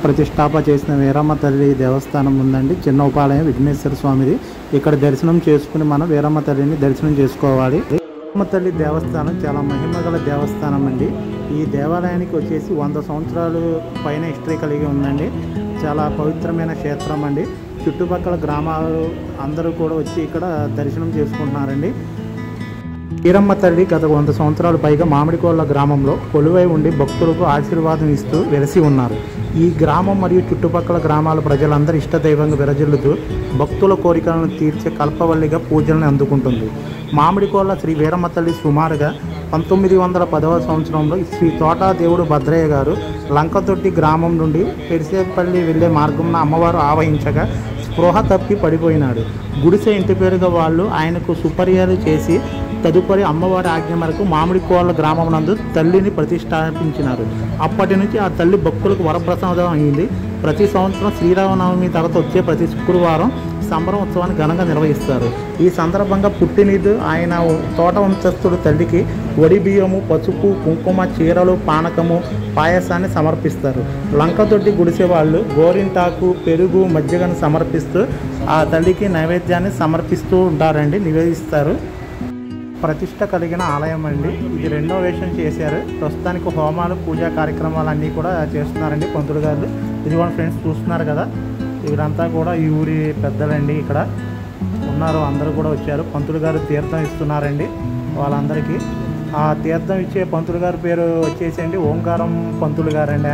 ప్రతిష్టాపన చేసిన వీరమ్మ తల్లి దేవస్థానం ఉందండి. చిన్న ఉపాలయం విఘ్నేశ్వర స్వామిది. ఇక్కడ దర్శనం చేసుకుని మనం వీరమ్మ తల్లిని దర్శనం చేసుకోవాలి. వీరమ్మ తల్లి దేవస్థానం చాలా మహిమగల దేవస్థానం అండి. ఈ దేవాలయానికి వచ్చేసి 100 సంవత్సరాలు పైన హిస్టరీ కలిగి ఉందండి. చాలా పవిత్రమైన క్షేత్రం అండి. చుట్టుపక్కల గ్రామాలు అందరూ కూడా వచ్చి ఇక్కడ దర్శనం చేసుకుంటున్నారండి. వీరమ్మ తల్లి గత 100 సంవత్సరాలు పైగా మామిడికోళ్ళ గ్రామంలో కొలువై ఉండి భక్తులకు ఆశీర్వాదం ఇస్తూ వెలిసి ఉన్నారు. ఈ గ్రామం మరియు చుట్టుపక్కల గ్రామాల ప్రజలందరూ ఇష్టదైవంగా విరజిల్లుతూ భక్తుల కోరికలను తీర్చే కల్పవల్లిగా పూజలను అందుకుంటుంది. మామిడికోళ్ళ శ్రీ వీరమ్మ తల్లి సుమారుగా 1910వ సంవత్సరంలో శ్రీ తోటా దేవుడు భద్రయ్య గారు లంకతొట్టి గ్రామం నుండి పెరిసేపల్లి వెళ్లే మార్గంలో అమ్మవారు ఆవహించగా స్పృహ తప్పి పడిపోయినాడు. గుడిసె ఇంటి పేరుగా వాళ్ళు ఆయనకు సుపర్యాలు చేసి తదుపరి అమ్మవారి ఆజ్ఞ మేరకు మామిడికోళ్ళ గ్రామం నందు తల్లిని ప్రతిష్టాపించినారు. అప్పటి నుంచి ఆ తల్లి భక్తులకు వరప్రసాదం అయింది. ప్రతి సంవత్సరం శ్రీరామనవమి తర్వాత వచ్చే ప్రతి శుక్రవారం సంబరం ఉత్సవాన్ని ఘనంగా నిర్వహిస్తారు. ఈ సందర్భంగా పుట్టినిది ఆయన తోట వంశస్థుడు తల్లికి వడి బియ్యము, పసుపు, కుంకుమ, చీరలు, పానకము, పాయసాన్ని సమర్పిస్తారు. లంకతొట్టి గుడిసే వాళ్ళు గోరింటాకు, పెరుగు, మజ్జిగను సమర్పిస్తూ ఆ తల్లికి నైవేద్యాన్ని సమర్పిస్తూ ఉంటారండి, నివేదిస్తారు. ప్రతిష్ట కలిగిన ఆలయం అండి. ఇది రెనోవేషన్ చేశారు. ప్రస్తుతానికి హోమాలు, పూజా కార్యక్రమాలు అన్నీ కూడా చేస్తున్నారండి పంతులు గారు. ఇదిగోండి ఫ్రెండ్స్, చూస్తున్నారు కదా, వీరంతా కూడా ఈ ఊరి పెద్దలండి. ఇక్కడ ఉన్నారు, అందరూ కూడా వచ్చారు. పంతులు గారు తీర్థం ఇస్తున్నారండి వాళ్ళందరికీ. ఆ తీర్థం ఇచ్చే పంతులు గారి పేరు వచ్చేసండి ఓంకారం పంతులు గారండి.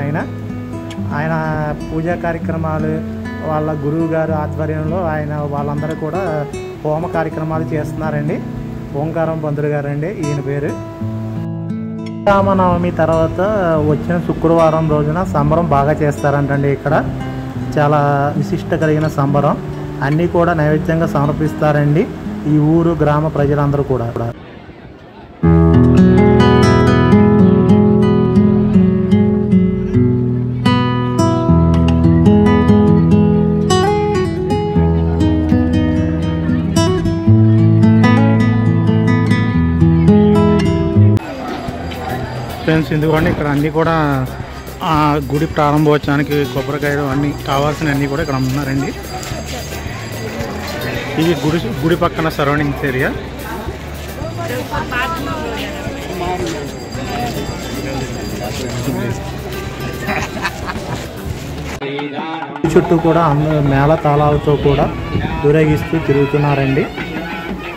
ఆయన పూజా కార్యక్రమాలు వాళ్ళ గురువు గారు ఆధ్వర్యంలో వాళ్ళందరూ కూడా హోమ కార్యక్రమాలు చేస్తున్నారండి. ఓంకారం పంతులు గారండి ఈయన పేరు. శ్రీరామనవమి తర్వాత వచ్చిన శుక్రవారం రోజున సంబరం బాగా చేస్తారంటండి. ఇక్కడ చాలా విశిష్ట కలిగిన సంబరం, అన్నీ కూడా నైవేద్యంగా సమర్పిస్తారండి ఈ ఊరు గ్రామ ప్రజలందరూ కూడా. ఫ్రెండ్స్, ఎందుకంటే ఇక్కడ అన్నీ కూడా గుడి ప్రారంభోత్సవానికి కొబ్బరికాయలు అన్నీ కావాల్సిన అన్నీ కూడా ఇక్కడ అమ్ముతున్నారండి. ఇది గుడి పక్కన సరౌండింగ్స్ ఏరియా. చుట్టూ కూడా మేళ తాళాలతో కూడా ఊరేగిస్తూ తిరుగుతున్నారండి.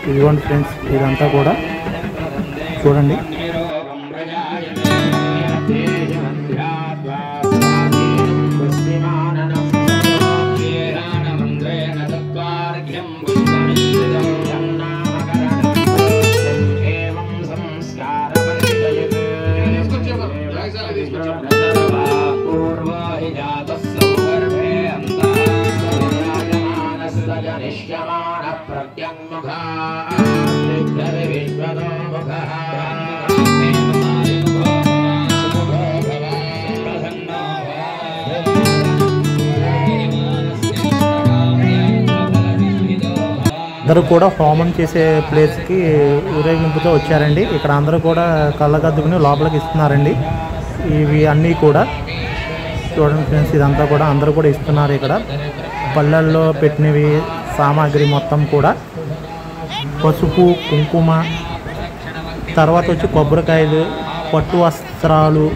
ఇదిగోండి ఫ్రెండ్స్, ఇదంతా కూడా చూడండి. అందరూ కూడా హోమం చేసే ప్లేస్కి ఊరేగింపుతో వచ్చారండి. ఇక్కడ అందరూ కూడా కళ్ళగద్దుకుని లోపలికి ఇస్తున్నారండి. ఇవి అన్నీ కూడా చూడండి ఫ్రెండ్స్, ఇదంతా కూడా అందరూ కూడా ఇస్తున్నారు. ఇక్కడ పళ్ళల్లో పెట్టినవి సామాగ్రి మొత్తం కూడా పసుపు, కుంకుమ, తర్వాత వచ్చి కొబ్బరికాయలు, పట్టు వస్త్రాలు.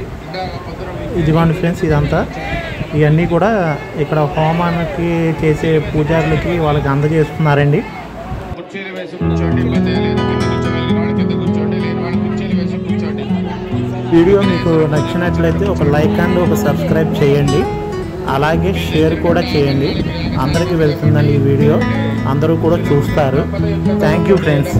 ఇదిగోండి ఫ్రెండ్స్, ఇదంతా ఇవన్నీ కూడా ఇక్కడ హోమానికి చేసే పూజారులకి వాళ్ళకి అందజేస్తున్నారండి. వీడియో మీకు నచ్చినట్లయితే ఒక లైక్ అండ్ ఒక సబ్స్క్రైబ్ చేయండి. అలాగే షేర్ కూడా చేయండి. అందరికీ వెళ్తుందండి ఈ వీడియో, అందరూ కూడా చూస్తారు. Thank you friends.